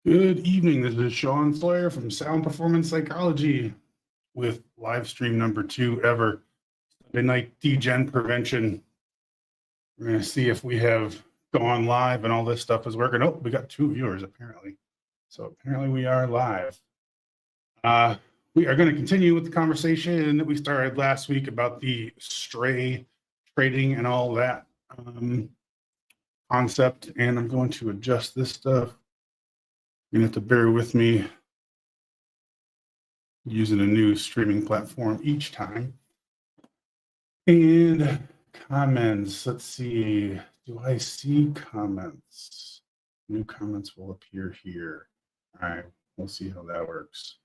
Good evening. This is Sean Sawyer from Sound Performance Psychology with live stream number 2 ever, Sunday night Degen prevention. We're going to see if we have gone live and all this stuff is working. Oh, we got 2 viewers apparently. So apparently we are live. We are going to continue with the conversation that we started last week about the stray trading and all that concept. And I'm going to adjust this stuff. You're going to have to bear with me using a new streaming platform each time. And comments, let's see, do I see comments? New comments will appear here. All right, we'll see how that works.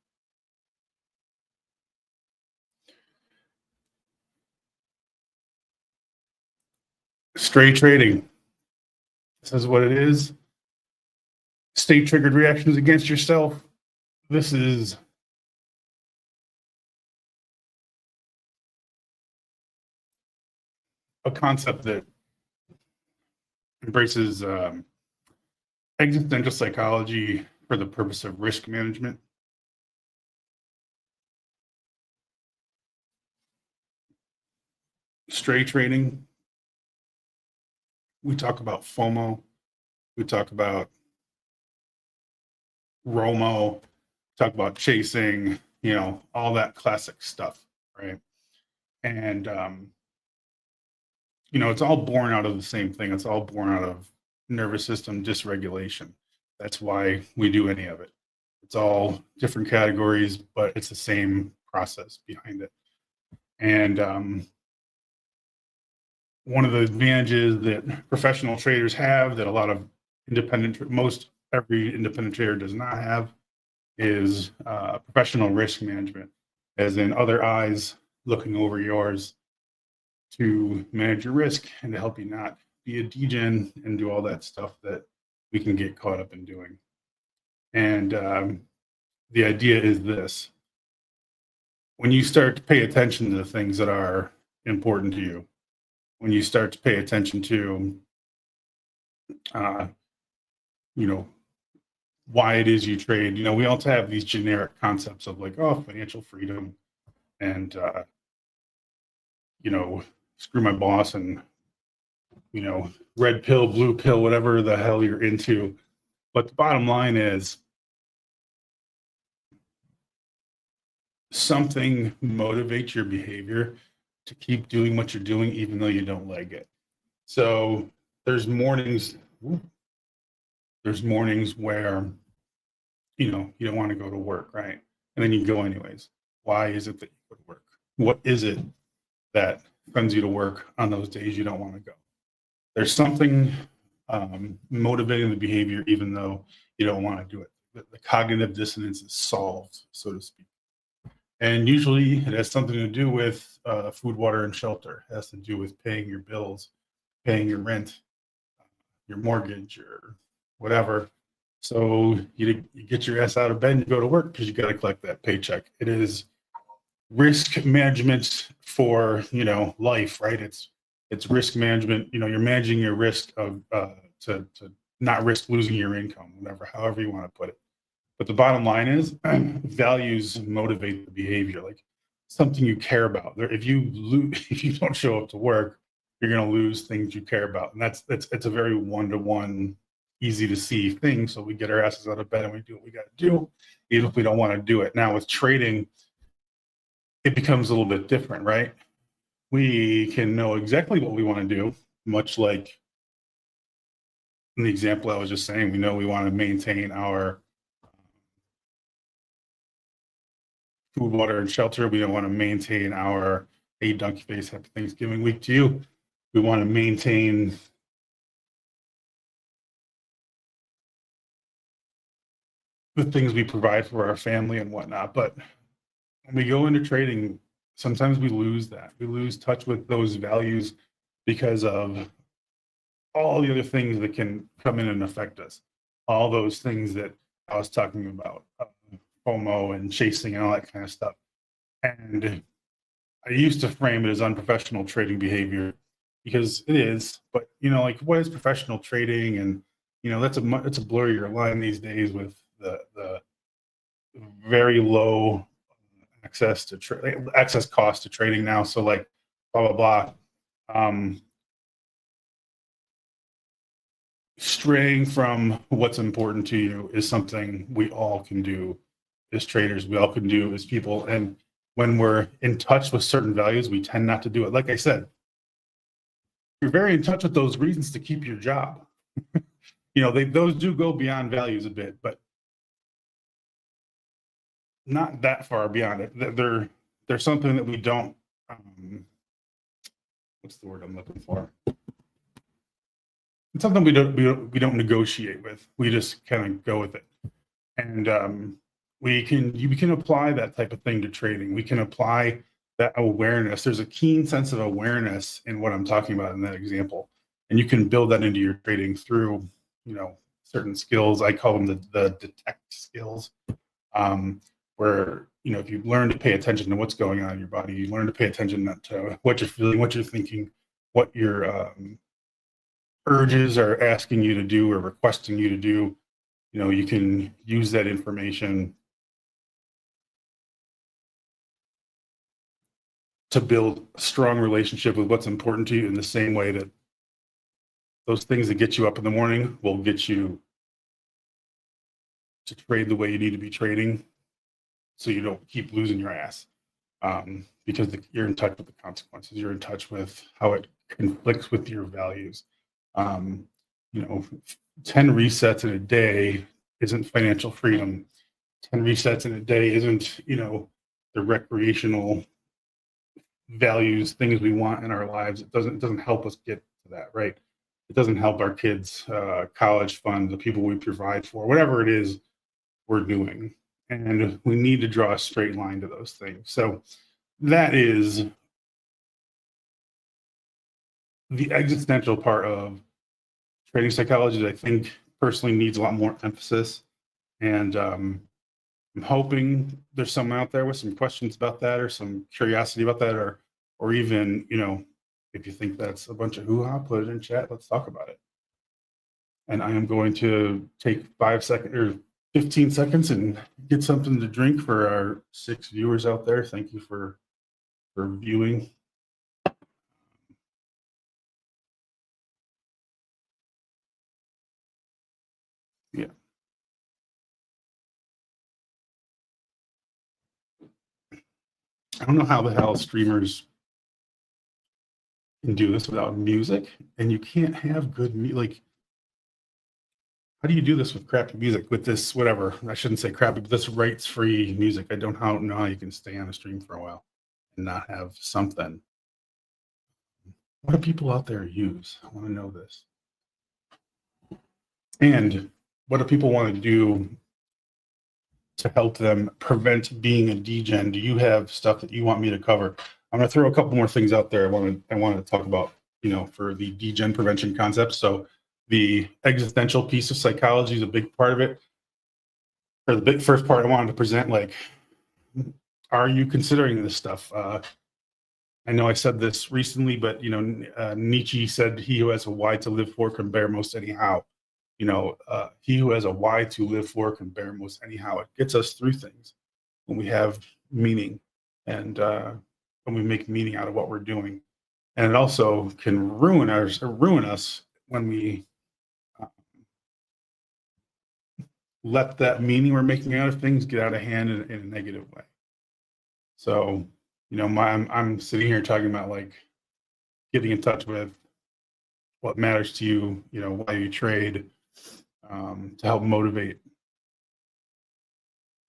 Stray trading. This is what it is. State triggered reactions against yourself. This is a concept that embraces existential psychology for the purpose of risk management. Stray trading. We talk about FOMO. We talk about Romo, talk about chasing, all that classic stuff, right? And, it's all born out of the same thing. It's all born out of nervous system dysregulation. That's why we do any of it. It's all different categories, but it's the same process behind it. And one of the advantages that professional traders have that a lot of every independent trader does not have is professional risk management, as in other eyes looking over yours to manage your risk and to help you not be a degen and do all that stuff that we can get caught up in doing. And the idea is this: when you start to pay attention to the things that are important to you, when you start to pay attention to why it is you trade. We also have these generic concepts of like, financial freedom and, screw my boss and, red pill, blue pill, whatever the hell you're into. But the bottom line is something motivates your behavior to keep doing what you're doing, even though you don't like it. So there's mornings where you don't want to go to work, right? And then you go anyways. Why is it that you go to work? What is it that sends you to work on those days you don't want to go? There's something motivating the behavior even though you don't want to do it. The cognitive dissonance is solved, so to speak. And usually it has something to do with food, water, and shelter. It has to do with paying your bills, paying your rent, your mortgage, or whatever. So you get your ass out of bed and you go to work because you got to collect that paycheck. It is risk management for life, right? It's risk management. You're managing your risk of to not risk losing your income, however you want to put it. But the bottom line is values motivate the behavior, like something you care about. If you don't show up to work, you're going to lose things you care about, and it's a very one-to-one, easy to see thing. So we get our asses out of bed and we do what we got to do, even if we don't want to do it. Now with trading, it becomes a little bit different, right? We can know exactly what we want to do, much like in the example I was just saying. We know we want to maintain our food, water, and shelter. We don't want to maintain our donkey face, happy Thanksgiving week to you. We want to maintain the things we provide for our family and whatnot. But when we go into trading, sometimes we lose that. We lose touch with those values because of all the other things that can come in and affect us. All those things that I was talking about, FOMO and chasing and all that kind of stuff. And I used to frame it as unprofessional trading behavior because it is, but what is professional trading? And it's a blurrier line these days with the very low access cost to trading now. So like blah blah blah. Straying from what's important to you is something we all can do as traders. We all can do as people. And when we're in touch with certain values, we tend not to do it. Like I said, you're very in touch with those reasons to keep your job. Those do go beyond values a bit, but not that far beyond it. They're something that we don't. What's the word I'm looking for? It's something we don't negotiate with. We just kind of go with it, and you can apply that type of thing to trading. We can apply that awareness. There's a keen sense of awareness in what I'm talking about in that example, and you can build that into your trading through certain skills. I call them the detect skills, where if you learn to pay attention to what's going on in your body, you learn to pay attention to what you're feeling, what you're thinking, what your urges are asking you to do or requesting you to do. You can use that information to build a strong relationship with what's important to you, in the same way that those things that get you up in the morning will get you to trade the way you need to be trading, so you don't keep losing your ass, because you're in touch with the consequences. You're in touch with how it conflicts with your values. 10 resets in a day isn't financial freedom. 10 resets in a day isn't, the recreational values, things we want in our lives. It doesn't help us get to that, right? It doesn't help our kids' college fund, the people we provide for, whatever it is we're doing. And we need to draw a straight line to those things. So that is the existential part of trading psychology that I think personally needs a lot more emphasis. And I'm hoping there's someone out there with some questions about that, or some curiosity about that, or even, if you think that's a bunch of hoo-ha, put it in chat. Let's talk about it. And I am going to take 5 seconds or 15 seconds and get something to drink for our 6 viewers out there. Thank you for viewing. Yeah. I don't know how the hell streamers can do this without music, and you can't have good music. How do you do this with crappy music? With this, whatever, I shouldn't say crappy, but this rights-free music. I don't know how you can stay on a stream for a while and not have something. What do people out there use? I want to know this. And what do people want to do to help them prevent being a degen? Do you have stuff that you want me to cover? I'm going to throw a couple more things out there I want to talk about, for the degen prevention concept. So the existential piece of psychology is a big part of it. For the big first part, I wanted to present, are you considering this stuff? I know I said this recently, but Nietzsche said, "He who has a why to live for can bear most anyhow." He who has a why to live for can bear most anyhow. It gets us through things when we have meaning, and when we make meaning out of what we're doing. And it also can ruin us when we let that meaning we're making out of things get out of hand in a negative way. So, I'm sitting here talking about getting in touch with what matters to you, why you trade, to help motivate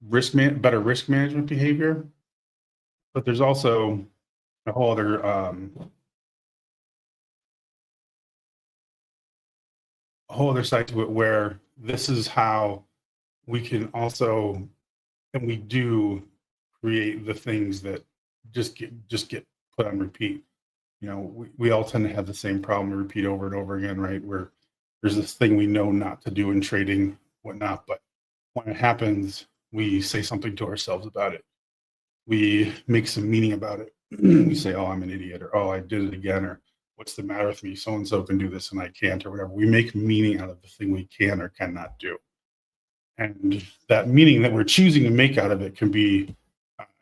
better risk management behavior. But there's also a whole other side to it, where this is how we can also, and we do, create the things that just get put on repeat. We all tend to have the same problem to repeat over and over again, right? Where there's this thing we know not to do in trading, whatnot, but when it happens, we say something to ourselves about it. We make some meaning about it. We say, "Oh, I'm an idiot," or "Oh, I did it again," or "What's the matter with me? So-and-so can do this and I can't," or whatever. We make meaning out of the thing we can or cannot do. And that meaning that we're choosing to make out of it can be,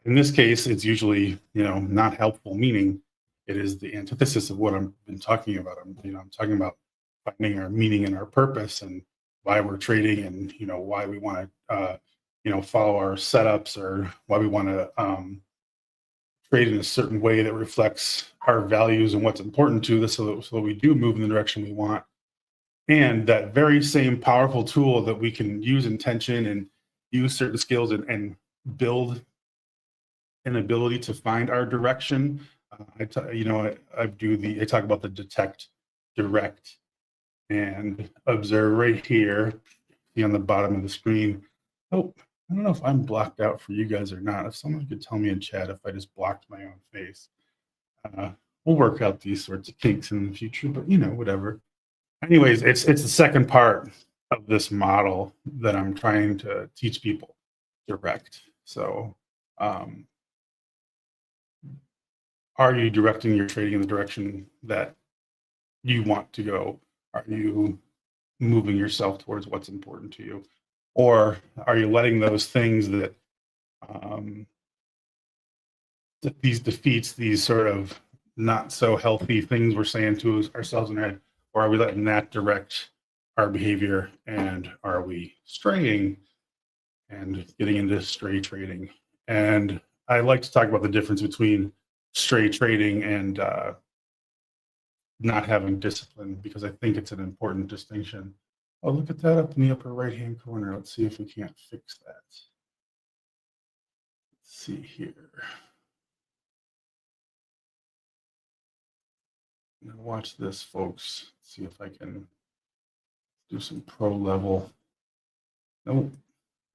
in this case, it's usually, not helpful meaning. It is the antithesis of what I've been talking about. I'm talking about finding our meaning and our purpose and why we're trading and, why we want to, follow our setups or why we want to trade in a certain way that reflects our values and what's important to us so that we do move in the direction we want. And that very same powerful tool that we can use intention and use certain skills and build an ability to find our direction. I talk about the detect, direct, and observe right here. See on the bottom of the screen. Oh, I don't know if I'm blocked out for you guys or not. If someone could tell me in chat if I just blocked my own face. We'll work out these sorts of kinks in the future, but whatever. Anyways, it's the second part of this model that I'm trying to teach people, direct. So are you directing your trading in the direction that you want to go? Are you moving yourself towards what's important to you? Or are you letting those things that these defeats, these sort of not so healthy things we're saying to ourselves in our head, or are we letting that direct our behavior? And are we straying and getting into stray trading? And I like to talk about the difference between stray trading and not having discipline, because I think it's an important distinction. Oh, look at that up in the upper right-hand corner. Let's see if we can't fix that. Let's see here. Now watch this, folks. Let's see if I can do some pro level. Nope.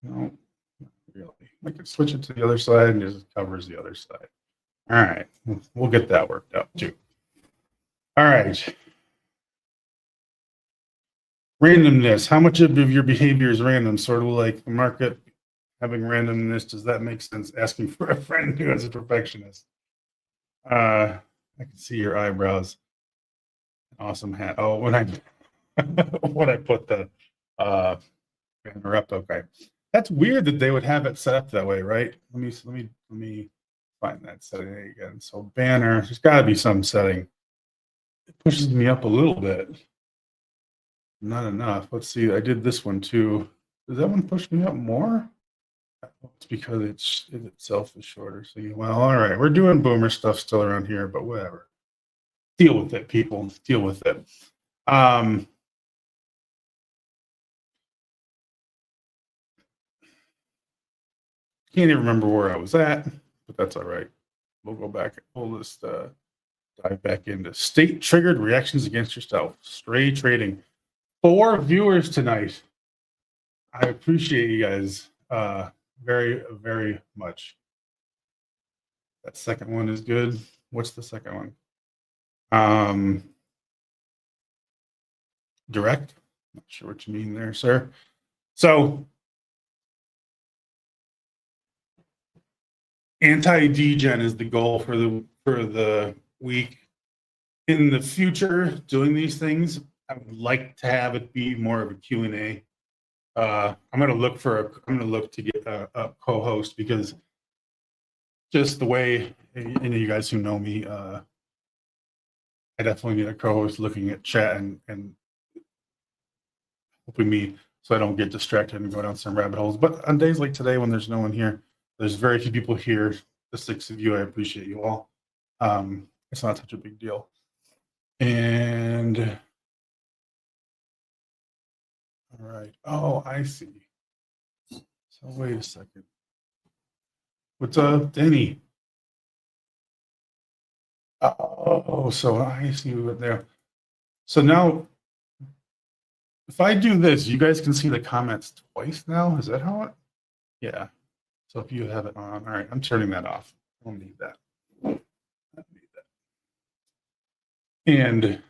No, not really. I can switch it to the other side and it just covers the other side. All right. We'll get that worked out too. All right. Randomness. How much of your behavior is random? Sort of like the market having randomness. Does that make sense? Asking for a friend who is a perfectionist. I can see your eyebrows. Awesome hat. Oh, when I put the banner up. Okay, that's weird that they would have it set up that way, right? Let me find that setting again. So banner. There's got to be some setting. It pushes me up a little bit. Not enough. Let's see. I did this one too. Does that one push me up more? It's because it itself is shorter. So all right. We're doing boomer stuff still around here, but whatever. Deal with it, people. Deal with it. Can't even remember where I was at, but that's all right. We'll go back. We'll just dive back into state triggered reactions against yourself. Stray trading. 4 viewers tonight. I appreciate you guys very, very much. That second one is good. What's the second one? Direct. Not sure what you mean there, sir. So anti-degen is the goal for the week. In the future, doing these things, I would like to have it be more of a Q&A. I'm going to look to get a co-host, because just the way, you guys who know me, I definitely need a co-host looking at chat and helping me so I don't get distracted and go down some rabbit holes. But on days like today, when there's no one here, there's very few people here. The 6 of you, I appreciate you all. It's not such a big deal. And all right. Oh, I see. So wait a second. What's up, Denny? Oh, so I see what there. So now, if I do this, you guys can see the comments twice now. Is that how it? Yeah. So if you have it on, all right, I'm turning that off. I don't need that. I don't need that. And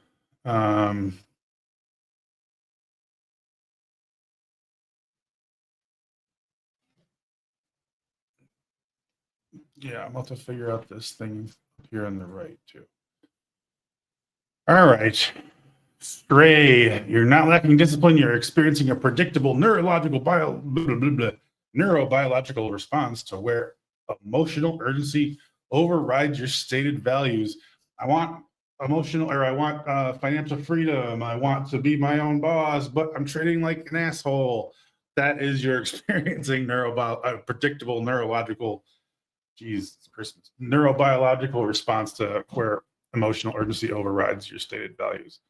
yeah, I'm about to figure out this thing here on the right too. All right. Stray, you're not lacking discipline. You're experiencing a predictable neurobiological response to where emotional urgency overrides your stated values. I want financial freedom. I want to be my own boss, but I'm trading like an asshole. That is you're experiencing predictable neurological, geez, it's Christmas, neurobiological response to where emotional urgency overrides your stated values.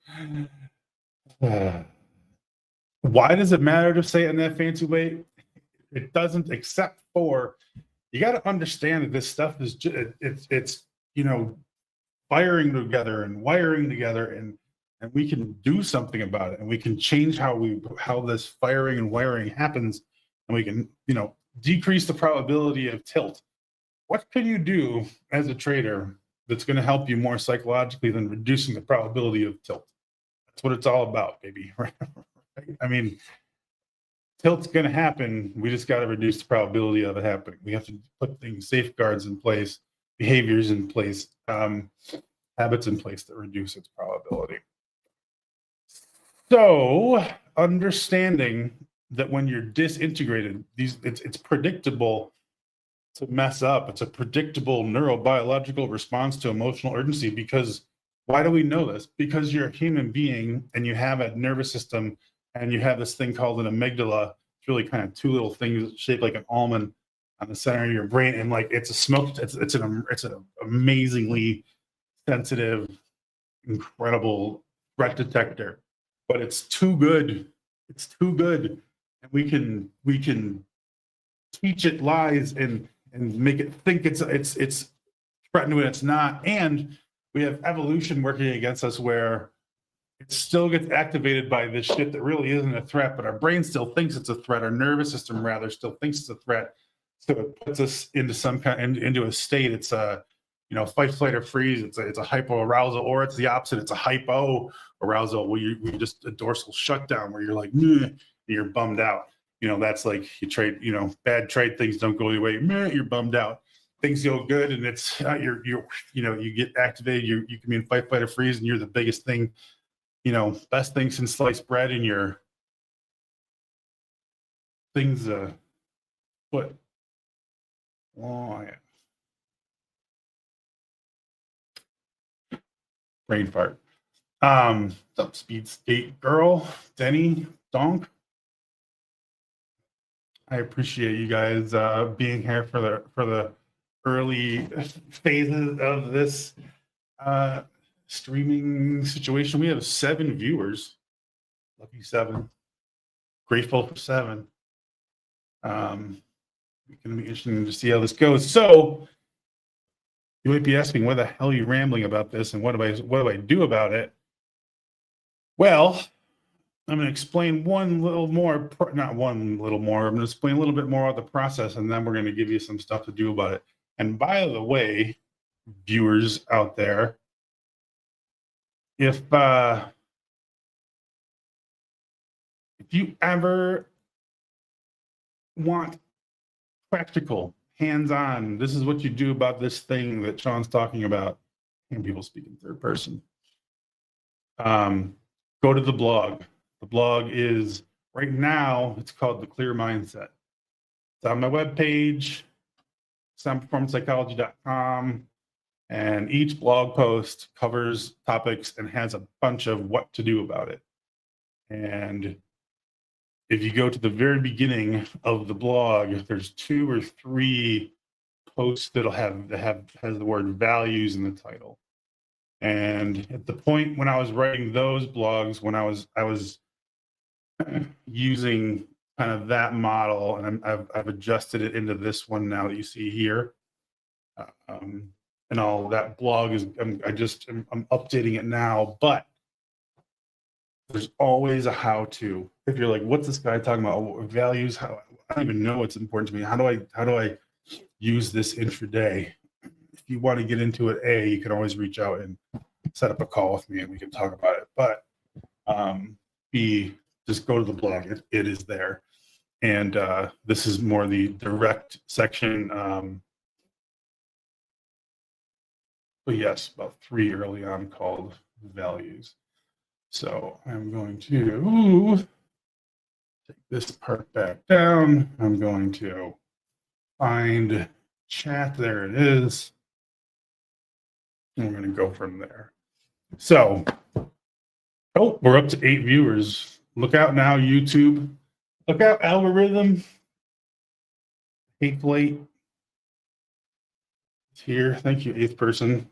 Why does it matter to say it in that fancy way? It doesn't, except for you got to understand that this stuff is just, it's firing together and wiring together, and we can do something about it, and we can change how this firing and wiring happens, and we can decrease the probability of tilt. What can you do as a trader that's going to help you more psychologically than reducing the probability of tilt? That's what it's all about, baby. I mean, tilt's going to happen. We just got to reduce the probability of it happening. We have to put safeguards in place, behaviors in place, habits in place that reduce its probability. So understanding that when you're disintegrated, it's predictable to mess up. It's a predictable neurobiological response to emotional urgency. Because why do we know this? Because you're a human being and you have a nervous system, and you have this thing called an amygdala. It's really kind of two little things shaped like an almond on the center of your brain, and like it's an amazingly sensitive, incredible threat detector. But it's too good. It's too good, and we can teach it lies and make it think it's threatened when it's not. And we have evolution working against us, where it still gets activated by this shit that really isn't a threat, but our brain still thinks it's a threat. Our nervous system rather still thinks it's a threat. So it puts us into into a state. It's a fight, flight, or freeze. It's a hypoarousal, or it's the opposite. It's a hypo arousal, where you just a dorsal shutdown, where you're like, and you're bummed out. That's like you trade. Bad trade, things don't go your way. You're bummed out. Things go good, and it's you get activated. You can be in fight, flight, or freeze, and you're the biggest thing. Best thing since sliced bread, and your things. What? Oh yeah. Brain fart. What's up, Speed Skate Girl, Denny, Donk? I appreciate you guys being here for the early phases of this streaming situation. We have 7 viewers. Lucky 7. Grateful for 7. It's going to be interesting to see how this goes. So you might be asking, why the hell are you rambling about this, and what do I do about it? Well, I'm going to explain one little more, not one little more. I'm going to explain a little bit more of the process, and then we're going to give you some stuff to do about it. And by the way, viewers out there, if you ever want practical, hands-on, this is what you do about this thing that Sean's talking about, and people speak in third person, go to the blog. The blog is, right now, it's called The Clear Mindset. It's on my webpage, soundperformancepsychology.com, and each blog post covers topics and has a bunch of what to do about it. And if you go to the very beginning of the blog, there's 2 or 3 posts that'll has the word values in the title. And at the point when I was writing those blogs, when I was using kind of that model, and I've adjusted it into this one now that you see here, and all that blog is I'm updating it now. But there's always a how-to. If you're like, what's this guy talking about? Values? I don't even know what's important to me. How do I use this intraday? If you want to get into it, you can always reach out and set up a call with me, and we can talk about it. But B, just go to the blog. It is there. And this is more the direct section. But yes, about 3 early on, called values. So I'm going to take this part back down. I'm going to find chat. There it is. And we're going to go from there. So, oh, we're up to 8 viewers. Look out now, YouTube. Look out, algorithm. Hateful Eight. It's here. Thank you, 8th person.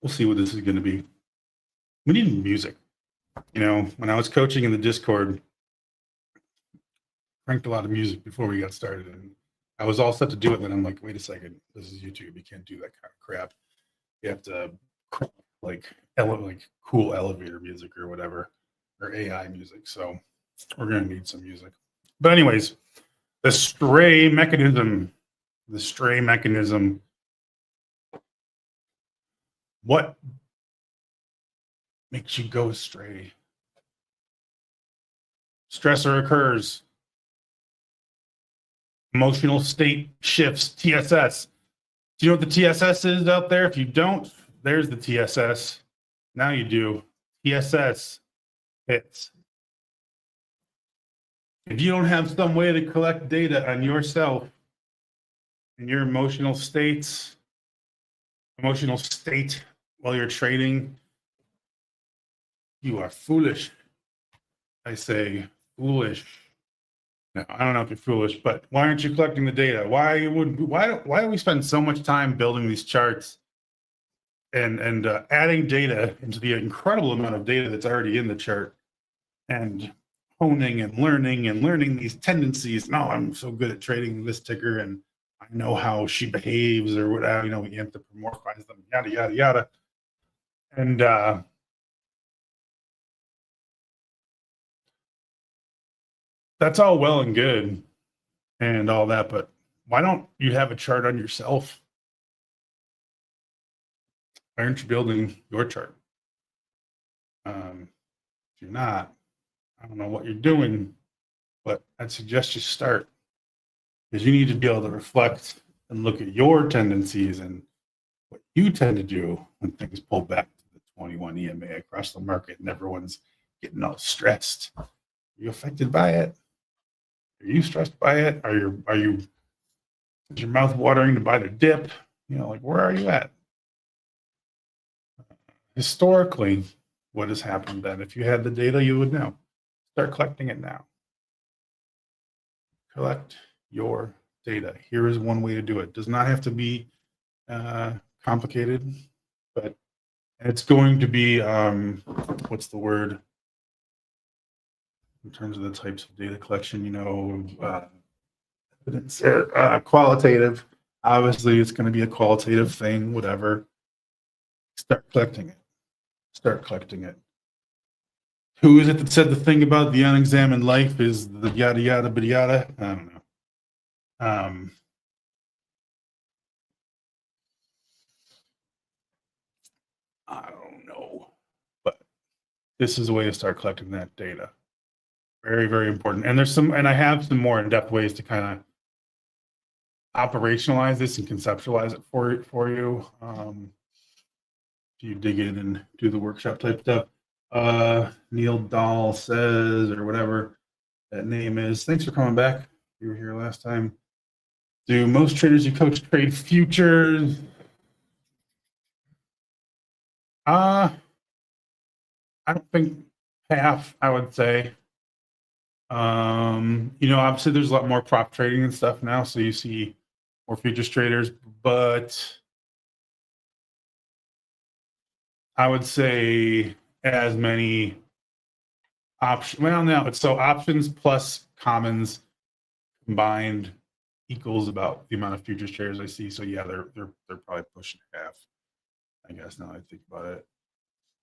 We'll see what this is going to be. We need music. You know, when I was coaching in the Discord, cranked a lot of music before we got started, and I was all set to do it. And then I'm like, wait a second, this is YouTube. You can't do that kind of crap. You have to like cool elevator music or whatever, or AI music. So we're gonna need some music. But anyways, the stray mechanism. What makes you go astray? Stressor occurs. Emotional state shifts, TSS. Do you know what the TSS is out there? If you don't, there's the TSS. Now you do. TSS hits. If you don't have some way to collect data on yourself and your emotional state while you're trading, you are foolish. I say foolish. No, I don't know if you're foolish, but why aren't you collecting the data? Why do we spend so much time building these charts and adding data into the incredible amount of data that's already in the chart, and honing and learning these tendencies? No, I'm so good at trading this ticker, and I know how she behaves or whatever. You know, we anthropomorphize them, yada yada yada, and that's all well and good and all that, but why don't you have a chart on yourself? Why aren't you building your chart? If you're not, I don't know what you're doing, but I'd suggest you start, because you need to be able to reflect and look at your tendencies and what you tend to do when things pull back to the 21 EMA across the market and everyone's getting all stressed. Are you affected by it? Are you stressed by it? Is your mouth watering to buy the dip? You know, like, where are you at? Historically, what has happened then? If you had the data, you would know. Start collecting it now. Collect your data. Here is one way to do it. Does not have to be complicated, but it's going to be, what's the word? In terms of the types of data collection, you know, evidence, qualitative. Obviously, it's going to be a qualitative thing, whatever. Start collecting it. Start collecting it. Who is it that said the thing about the unexamined life is the yada yada but yada? I don't know. I don't know, but this is a way to start collecting that data. Very, very important. And I have some more in-depth ways to kind of operationalize this and conceptualize it for you. If you dig in and do the workshop type stuff. Neil Dahl says, or whatever that name is, thanks for coming back. You were here last time. Do most traders you coach trade futures? I don't think half, I would say. You know, obviously there's a lot more prop trading and stuff now, so you see more futures traders, but I would say as many options. Well, no, it's so options plus commons combined equals about the amount of futures traders I see. So yeah, they're probably pushing half, I guess, now that I think about it.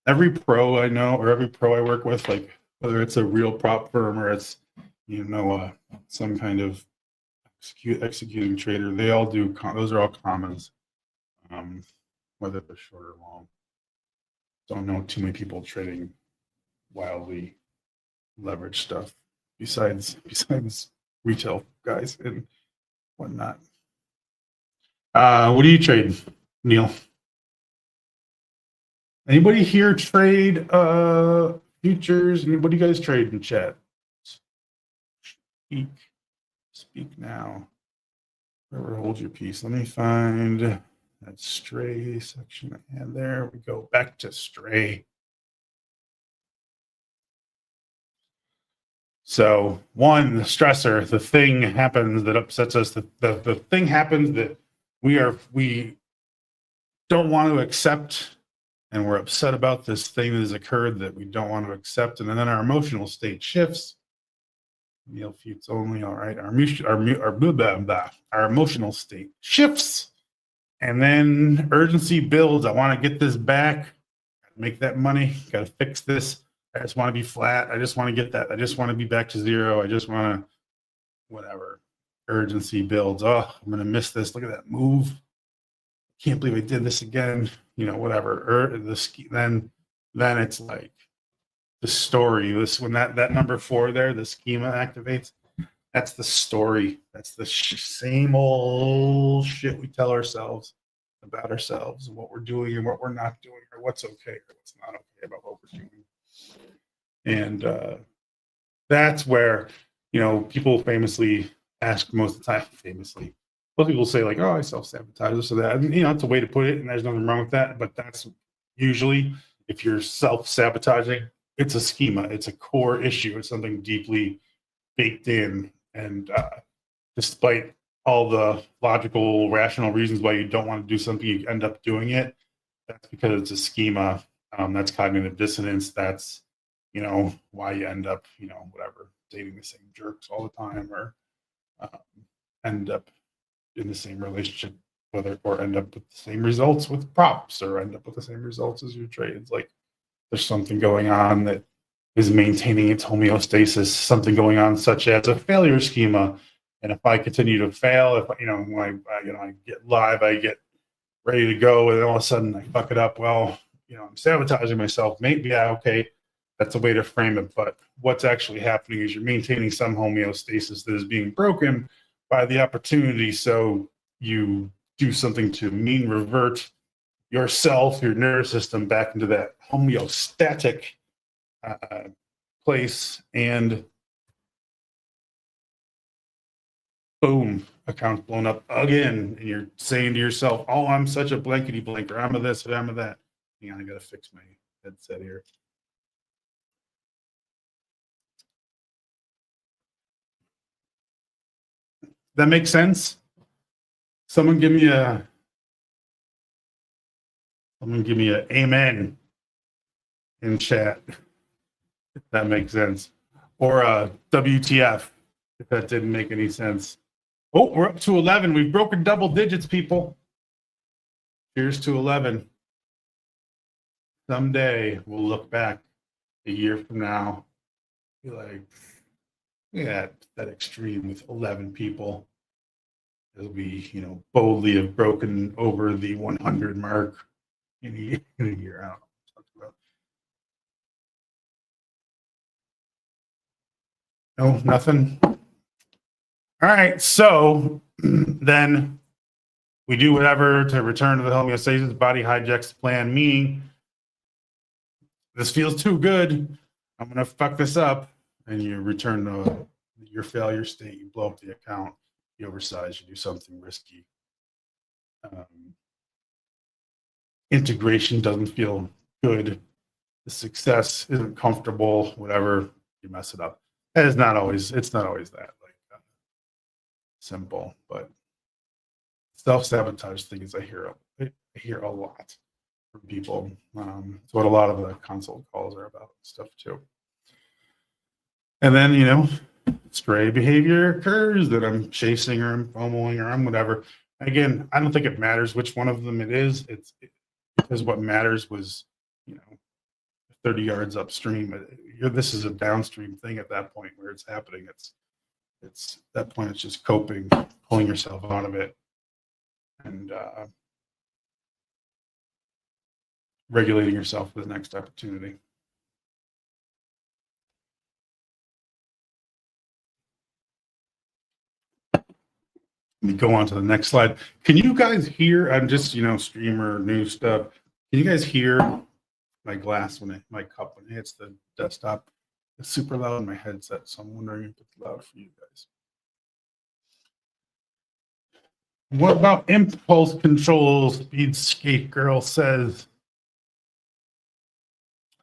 Every pro I know, or every pro I work with, like whether it's a real prop firm or it's, you know, some kind of executing trader, they all do. Those are all commons, whether they're short or long. Don't know too many people trading wildly leveraged stuff besides retail guys and whatnot. What do you trade, Neil? Anybody here trade futures? What do you guys trade in chat? Speak now. Whoever holds your peace. Let me find that stray section. And there we go. Back to stray. So one, the stressor, the thing happens that upsets us. The thing happens that we don't want to accept, and we're upset about this thing that has occurred that we don't want to accept, and then our emotional state shifts. Meal feuds only. All right, our emotional state shifts, and then urgency builds. I want to get this back, make that money. Got to fix this. I just want to be flat. I just want to get that. I just want to be back to zero. I just want to, whatever. Urgency builds. Oh, I'm going to miss this. Look at that move. Can't believe I did this again. You know, whatever. Then it's like the story. This when that number 4 there, the schema activates. That's the story. That's the same old shit we tell ourselves about ourselves and what we're doing and what we're not doing, or what's okay or what's not okay about what we're doing. And that's where, you know, people famously ask most of the time, most people say like, oh, I self-sabotage this or that. And, you know, it's a way to put it, and there's nothing wrong with that. But that's usually, if you're self-sabotaging, it's a schema. It's a core issue. It's something deeply baked in. And despite all the logical, rational reasons why you don't want to do something, you end up doing it. That's because it's a schema. That's cognitive dissonance. That's, you know, why you end up, you know, whatever, dating the same jerks all the time, or end up in the same relationship, or end up with the same results with props, or end up with the same results as your trades. Like, there's something going on that is maintaining its homeostasis, something going on such as a failure schema. And if I continue to fail, if you know, when I get live, I get ready to go, and all of a sudden I fuck it up. Well, you know, I'm sabotaging myself. Maybe, yeah, okay, that's a way to frame it. But what's actually happening is you're maintaining some homeostasis that is being broken by the opportunity. So you do something to mean revert yourself, your nervous system, back into that homeostatic place, and boom, account's blown up again. And you're saying to yourself, oh, I'm such a blankety blanker. I'm a this, I'm a that. Hang on, I gotta fix my headset here. That makes sense? Someone give me a amen in chat, if that makes sense. Or a WTF, if that didn't make any sense. Oh, we're up to 11. We've broken double digits, people. Cheers to 11. Someday we'll look back a year from now, be like, yeah, that extreme with 11 people. It'll be, you know, boldly have broken over the 100 mark in a year. I don't know what I'm talking about. No, nothing. All right, so then we do whatever to return to the homeostasis. Body hijacks the plan, meaning this feels too good. I'm gonna fuck this up, and you return to your failure state. You blow up the account. You oversize. You do something risky. Integration doesn't feel good. The success isn't comfortable. Whatever, you mess it up. And it's not always that like simple, but self-sabotage things I hear a lot from people. It's what a lot of the consult calls are about, stuff too. And then, you know, stray behavior occurs that I'm chasing, or I'm FOMOing, or I'm whatever. Again, I don't think it matters which one of them it is. Because what matters was, you know, 30 yards upstream. This is a downstream thing at that point where it's happening. It's that point. It's just coping, pulling yourself out of it, and regulating yourself for the next opportunity. Let me go on to the next slide. Can you guys hear? I'm just, you know, streamer new stuff. Can you guys hear my glass my cup when it hits the desktop. It's super loud in my headset, so I'm wondering if it's loud for you guys. What about impulse control? Speed Skate Girl says.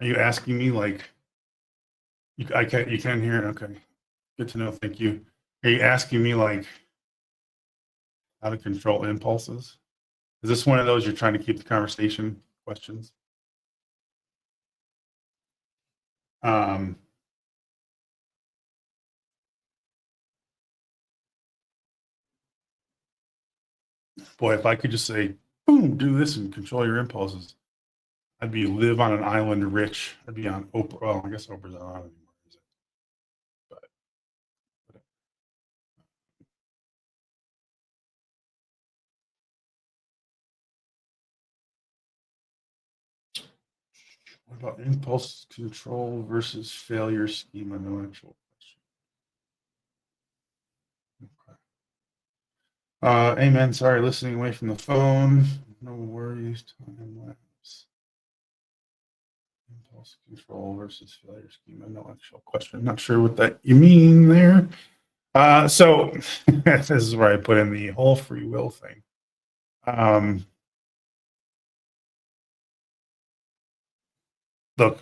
Are you asking me like? You can't hear it. Okay, good to know. Thank you. Are you asking me like how to control impulses? Is this one of those you're trying to keep the conversation questions? Boy, if I could just say, boom, do this and control your impulses, I'd be live on an island rich. I'd be on Oprah. Well, I guess Oprah's not on anymore, is it? But what about impulse control versus failure schema? No actual question. Okay. Amen. Sorry, listening away from the phone. No worries. Time lapse. Impulse control versus failure schema. No actual question. Not sure what that you mean there. So this is where I put in the whole free will thing. Look,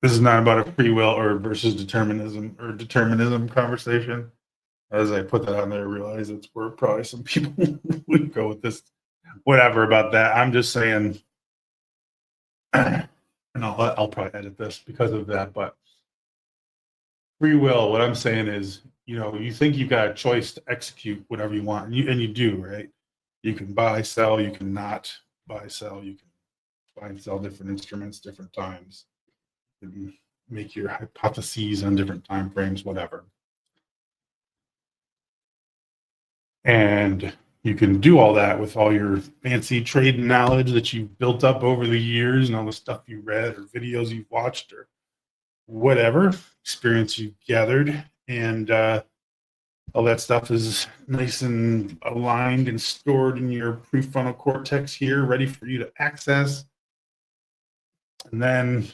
this is not about a free will or versus determinism conversation. As I put that on there, I realize it's where probably some people would go with this, whatever about that. I'm just saying, and I'll probably edit this because of that, but free will, what I'm saying is, you think you've got a choice to execute whatever you want, and you do, right? You can buy, sell, you can not buy, sell, you can buy and sell different instruments, different times, and make your hypotheses on different time frames, whatever. And you can do all that with all your fancy trade knowledge that you've built up over the years and all the stuff you read or videos you've watched or whatever experience you've gathered. And all that stuff is nice and aligned and stored in your prefrontal cortex here, ready for you to access. And then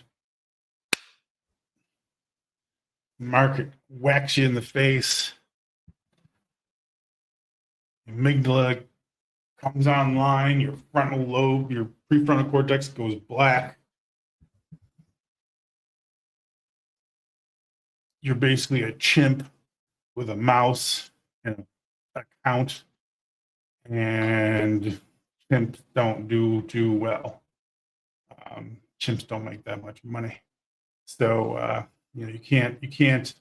market whacks you in the face. Amygdala comes online, your frontal lobe, your prefrontal cortex goes black. You're basically a chimp with a mouse and an account, and chimps don't do too well. Chimps don't make that much money. So, you can't,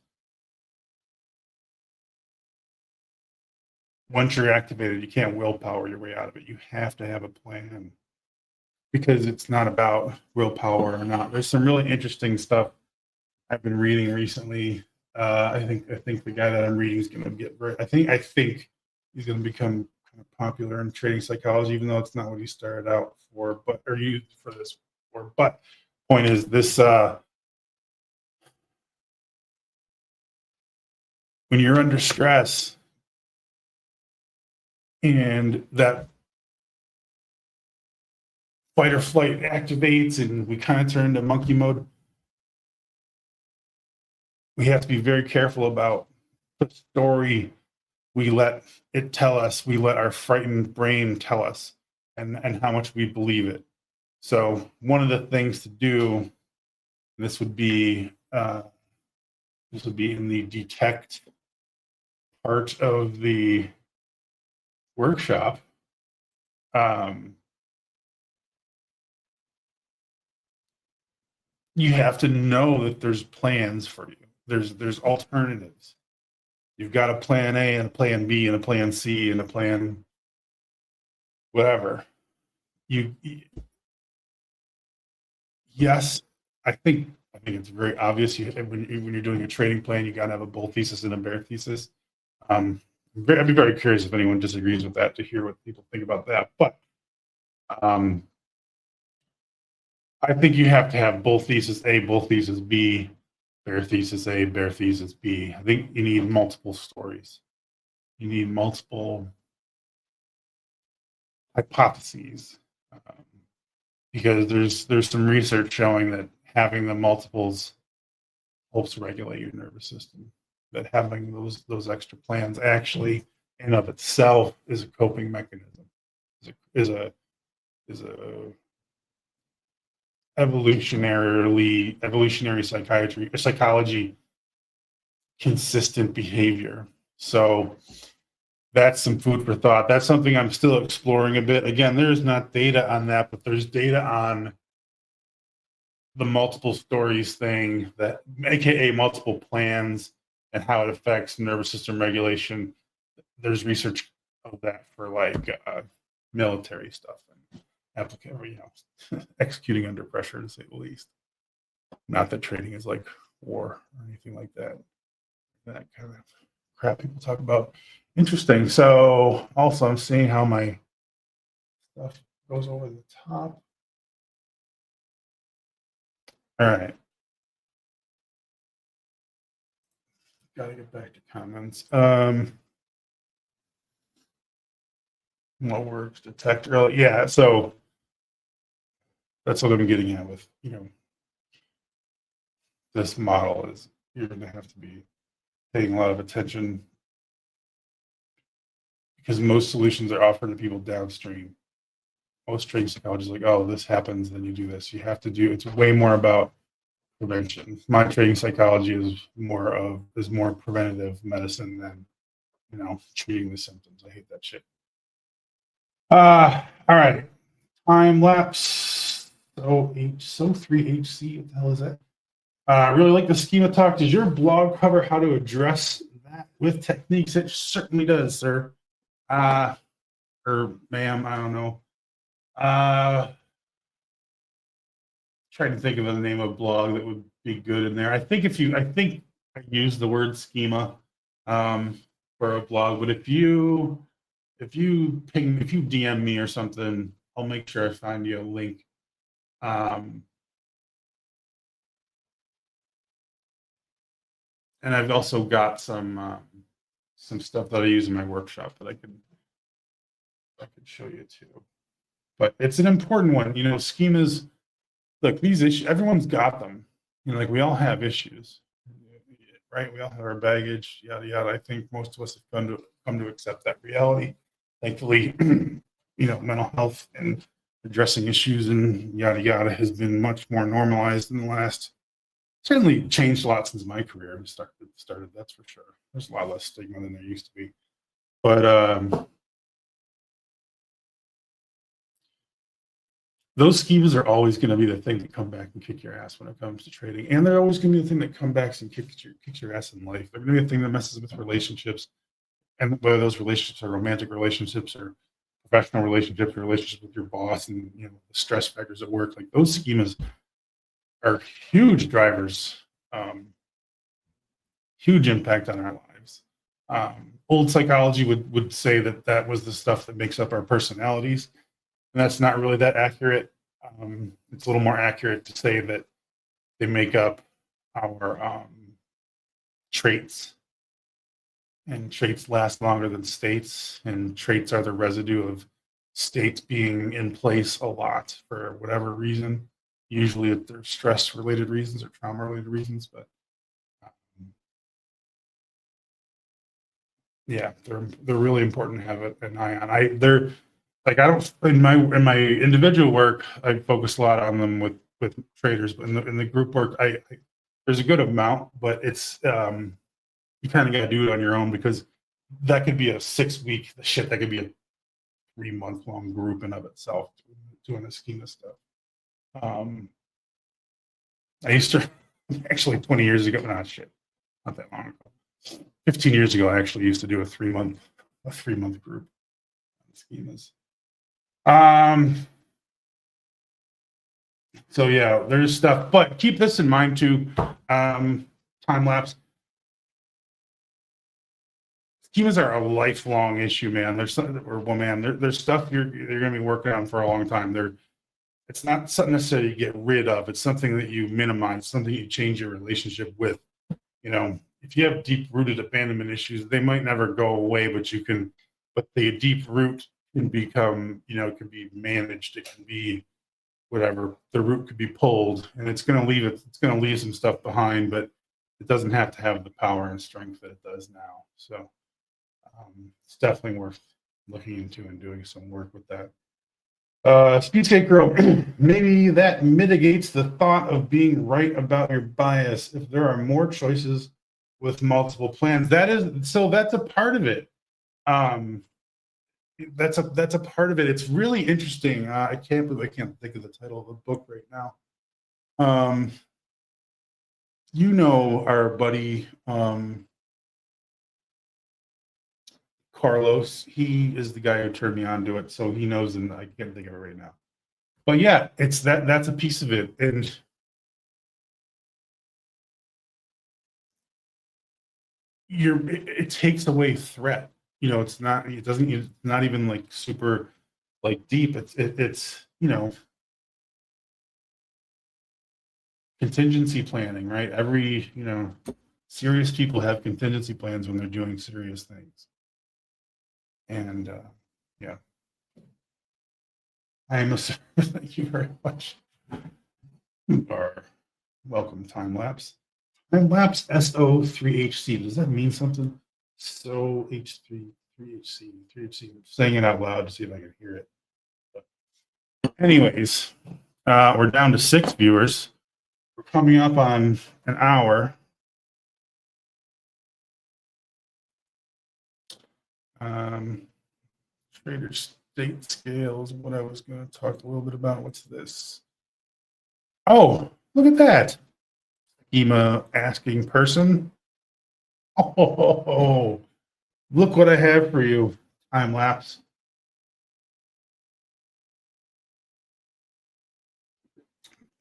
once you're activated, you can't willpower your way out of it. You have to have a plan because it's not about willpower or not. There's some really interesting stuff I've been reading recently. I think the guy that I'm reading is going to get I think he's going to become kind of popular in trading psychology, even though it's not what he started out for, or used for this for. But point is this: when you're under stress and that fight or flight activates, and we kind of turn into monkey mode, we have to be very careful about the story we let it tell us, we let our frightened brain tell us, and how much we believe it. So one of the things to do, this would be in the detect part of the workshop. You have to know that there's plans for you. There's alternatives. You've got a plan A and a plan B and a plan C and a plan whatever. Yes, I think it's very obvious. When you're doing a trading plan, you got to have a bull thesis and a bear thesis. I'd be very curious if anyone disagrees with that to hear what people think about that. But I think you have to have bull thesis A, bull thesis B, bear thesis A, bear thesis B. I think you need multiple stories. You need multiple hypotheses, because there's some research showing that having the multiples helps regulate your nervous system. That having those extra plans actually in of itself is a coping mechanism. Is a evolutionary psychology consistent behavior. So that's some food for thought. That's something I'm still exploring a bit. Again, there's not data on that, but there's data on the multiple stories thing, that AKA multiple plans, and how it affects nervous system regulation. There's research of that for like military stuff and executing under pressure, to say the least. Not that training is like war or anything like that. That kind of crap people talk about. Interesting. So also I'm seeing how my stuff goes over the top. All right. Got to get back to comments. What works? Detect early. Yeah. So that's what I'm getting at with, this model is you're going to have to be paying a lot of attention, because most solutions are offered to people downstream. Most training psychologists are like, oh, this happens, then you do this. You have to do, it's way more about prevention. My training psychology is more preventative medicine than, treating the symptoms. I hate that shit. All right. Time lapse. So 3HC, what the hell is that? I really like the schema talk. Does your blog cover how to address that with techniques? It certainly does, sir. Or ma'am, I don't know. Trying to think of the name of a blog that would be good in there. I think I use the word schema for a blog, but if you DM me or something, I'll make sure I find you a link. And I've also got some stuff that I use in my workshop that I could show you too. But it's an important one. Schemas, look, these issues, everyone's got them. Like we all have issues, right? We all have our baggage, yada, yada. I think most of us have come to accept that reality. Thankfully, mental health and addressing issues and yada, yada has been much more normalized in the last, certainly changed a lot since my career started, that's for sure. There's a lot less stigma than there used to be. But those schemas are always going to be the thing that come back and kick your ass when it comes to trading. And they're always going to be the thing that come back and kicks your ass in life. They're going to be the thing that messes with relationships. And whether those relationships are romantic relationships or professional relationships or relationships with your boss and, the stress factors at work, like those schemas are huge drivers, huge impact on our lives. Old psychology would say that was the stuff that makes up our personalities. And that's not really that accurate. It's a little more accurate to say that they make up our traits. And traits last longer than states. And traits are the residue of states being in place a lot for whatever reason. Usually they're stress-related reasons or trauma-related reasons. But yeah, they're really important to have an eye on. They're like, I don't, in my individual work, I focus a lot on them with traders, but in the group work, I there's a good amount, but it's you kind of got to do it on your own, because that could be a 6-week shit. That could be a 3-month-long group in of itself, doing the schema stuff. I used to actually 20 years ago, not that long ago. 15 years ago, I actually used to do a 3-month group on schemas. So yeah, there's stuff, but keep this in mind too. Time lapse schemas are a lifelong issue, man. There's stuff you're going to be working on for a long time. It's not something necessarily you get rid of. It's something that you minimize, something you change your relationship with. If you have deep-rooted abandonment issues, they might never go away, but the deep root can become, can be managed. It can be whatever. The root could be pulled, and it's going to leave it. It's going to leave some stuff behind, but it doesn't have to have the power and strength that it does now. So it's definitely worth looking into and doing some work with that. Speedscape Girl, maybe that mitigates the thought of being right about your bias if there are more choices with multiple plans. That's a part of it. That's a part of it. It's really interesting. I can't believe I can't think of the title of the book right now. Our buddy Carlos, he is the guy who turned me on to it, so he knows, and I can't think of it right now. But yeah, it's that's a piece of it, and it takes away threat. It's not even like super like deep. It's contingency planning, right? Every serious people have contingency plans when they're doing serious things. And yeah, I am a thank you very much. Our welcome time lapse. Time lapse SO3HC. Does that mean something? So H3 3HC 3HC. I'm saying it out loud to see if I can hear it. But anyways, we're down to 6 viewers. We're coming up on an hour. Trader state scales. What I was going to talk a little bit about. What's this? Oh, look at that. Schema asking person. Oh, look what I have for you. Time lapse.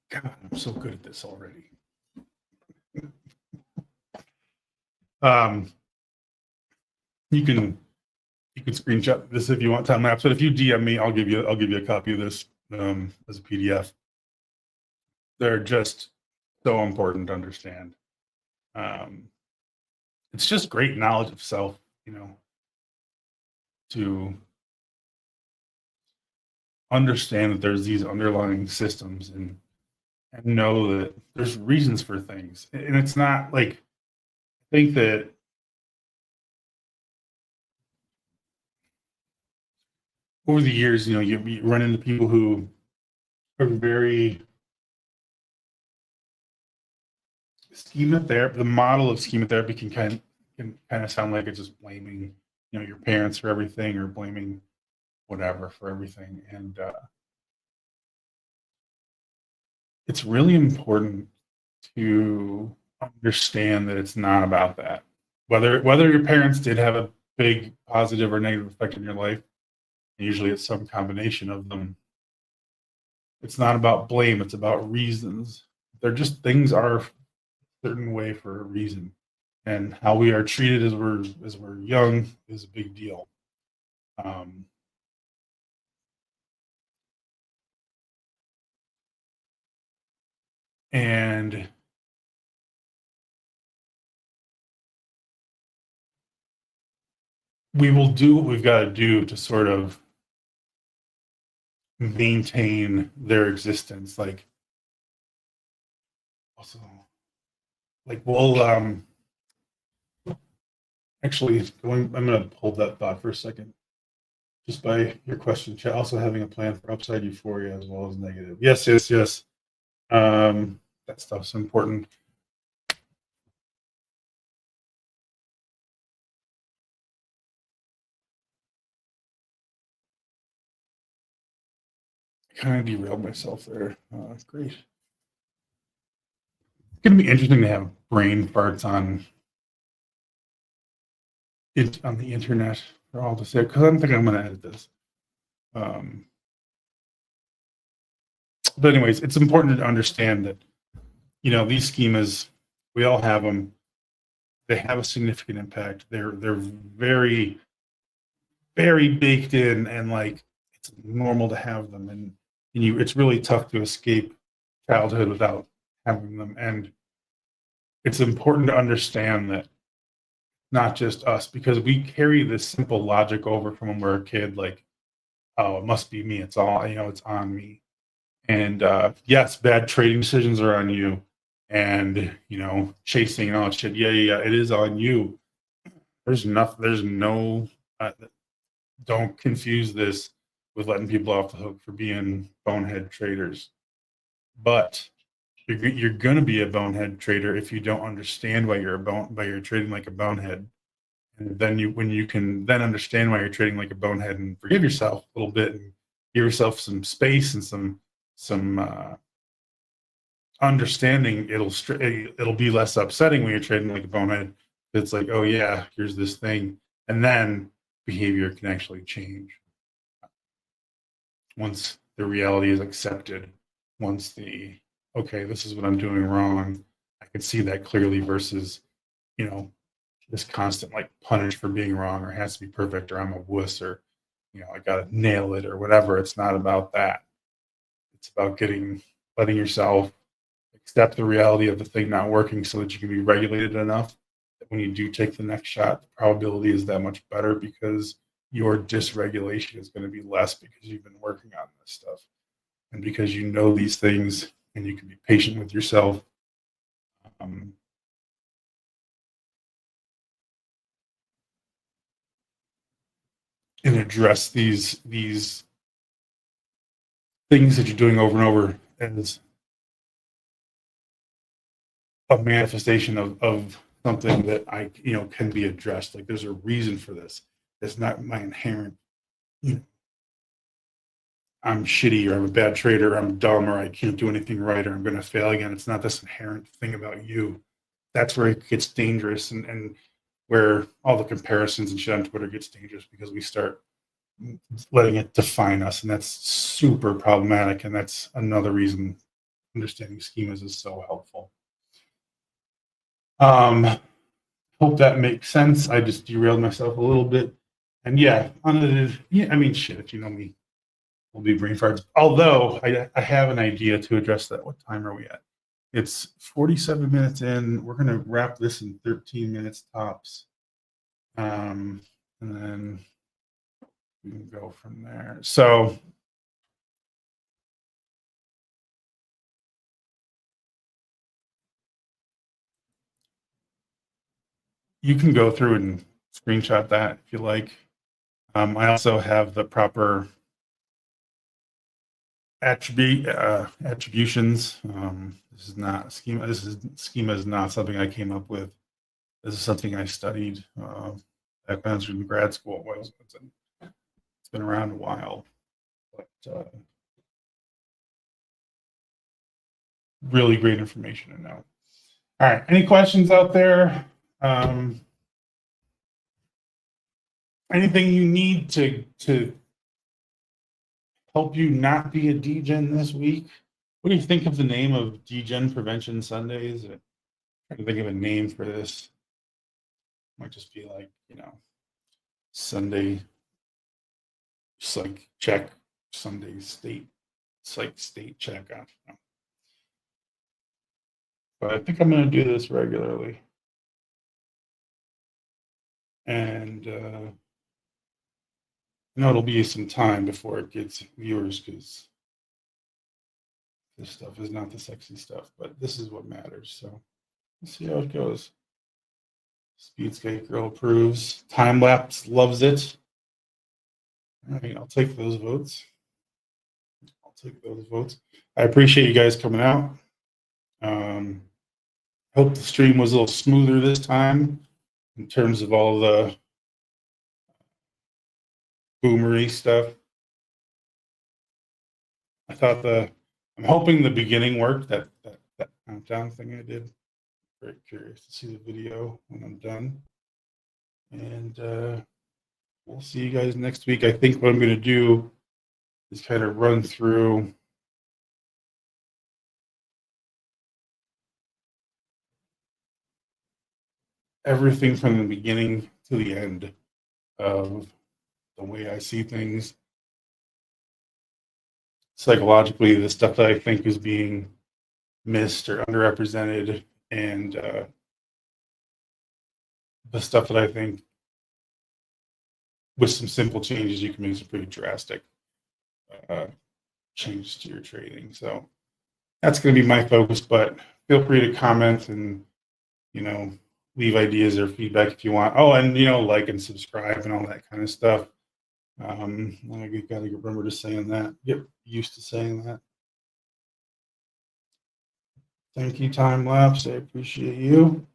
God, I'm so good at this already. You can screenshot this if you want time lapse, but if you DM me, I'll give you a copy of this as a PDF. They're just so important to understand. It's just great knowledge of self, to understand that there's these underlying systems and know that there's reasons for things. And it's not like, I think that over the years, you run into people who are very schema therapy. The model of schema therapy can kind of sound like it's just blaming, your parents for everything or blaming whatever for everything. And it's really important to understand that it's not about that. Whether your parents did have a big positive or negative effect in your life, usually it's some combination of them. It's not about blame, it's about reasons. They're just, things are a certain way for a reason. And how we are treated as we're young is a big deal. And we will do what we've got to do to sort of maintain their existence. Like, also, like, we'll actually I'm going to hold that thought for a second. Just by your question, chat, also having a plan for upside euphoria as well as negative. Yes. That stuff's important. I kind of derailed myself there. Great. It's going to be interesting to have brain farts on the internet for all to say, because I don't think I'm going to edit this. But anyways, it's important to understand that, these schemas, we all have them. They have a significant impact. They're very, very baked in, and like, it's normal to have them. And it's really tough to escape childhood without having them. And it's important to understand that not just us, because we carry this simple logic over from when we're a kid. Like, oh, it must be me. It's all, it's on me. And yes, bad trading decisions are on you. And, chasing and all that shit. Yeah, yeah, yeah, it is on you. There's no, uh, don't confuse this with letting people off the hook for being bonehead traders. But you're going to be a bonehead trader if you don't understand why you're trading like a bonehead. And then when you can then understand why you're trading like a bonehead and forgive yourself a little bit and give yourself some space and some understanding, it'll be less upsetting when you're trading like a bonehead. It's like, oh yeah, here's this thing, and then behavior can actually change once the reality is accepted. Once okay, this is what I'm doing wrong. I can see that clearly versus, you know, this constant like punish for being wrong or has to be perfect or I'm a wuss or, I got to nail it or whatever. It's not about that. It's about letting yourself accept the reality of the thing not working so that you can be regulated enough that when you do take the next shot, the probability is that much better because your dysregulation is going to be less because you've been working on this stuff and because you know these things and you can be patient with yourself. Um, and address these things that you're doing over and over as a manifestation of something that can be addressed. Like there's a reason for this. It's not my inherent, I'm shitty or I'm a bad trader, or I'm dumb or I can't do anything right or I'm going to fail again. It's not this inherent thing about you. That's where it gets dangerous and where all the comparisons and shit on Twitter gets dangerous because we start letting it define us, and that's super problematic. And that's another reason understanding schemas is so helpful. Hope that makes sense. I just derailed myself a little bit, and yeah, I mean, shit. If you know me, we'll be brain farts. Although I have an idea to address that. What time are we at? It's 47 minutes in. We're gonna wrap this in 13 minutes tops, and then we can go from there. So you can go through and screenshot that if you like. I also have the proper attributions. This is not schema. Schema is not something I came up with. This is something I studied back when I was in grad school. It's been around a while, but really great information to know. All right, any questions out there? Anything you need to help you not be a Degen this week? What do you think of the name of Degen Prevention Sundays? I'm trying to think of a name for this. Might just be like, Sunday, just like check Sunday state. It's like state check. I don't know. But I think I'm going to do this regularly. And it'll be some time before it gets viewers because this stuff is not the sexy stuff, but this is what matters. So let's see how it goes. Speedskate Girl approves. Time Lapse loves it. All right, I'll take those votes. I appreciate you guys coming out. Hope the stream was a little smoother this time in terms of all the boomery stuff. I'm hoping the beginning worked, that countdown thing I did. Very curious to see the video when I'm done. And we'll see you guys next week. I think what I'm going to do is kind of run through everything from the beginning to the end of the way I see things. Psychologically, the stuff that I think is being missed or underrepresented, and the stuff that I think with some simple changes you can make some pretty drastic changes to your trading. So that's going to be my focus, but feel free to comment and, leave ideas or feedback if you want. Oh, and, like and subscribe and all that kind of stuff. I got to remember to saying that. Get used to saying that. Thank you, Time Lapse. I appreciate you.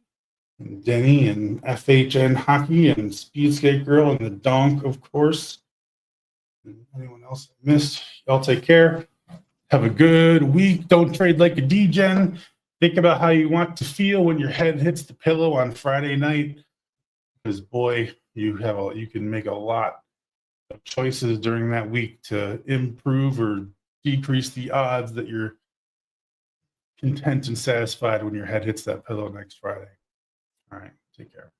And Denny and FHN Hockey and Speed Skate Girl and the Donk, of course. And anyone else I missed, y'all take care. Have a good week. Don't trade like a Degen. Think about how you want to feel when your head hits the pillow on Friday night. Because boy, you can make a lot of choices during that week to improve or decrease the odds that you're content and satisfied when your head hits that pillow next Friday. All right, take care.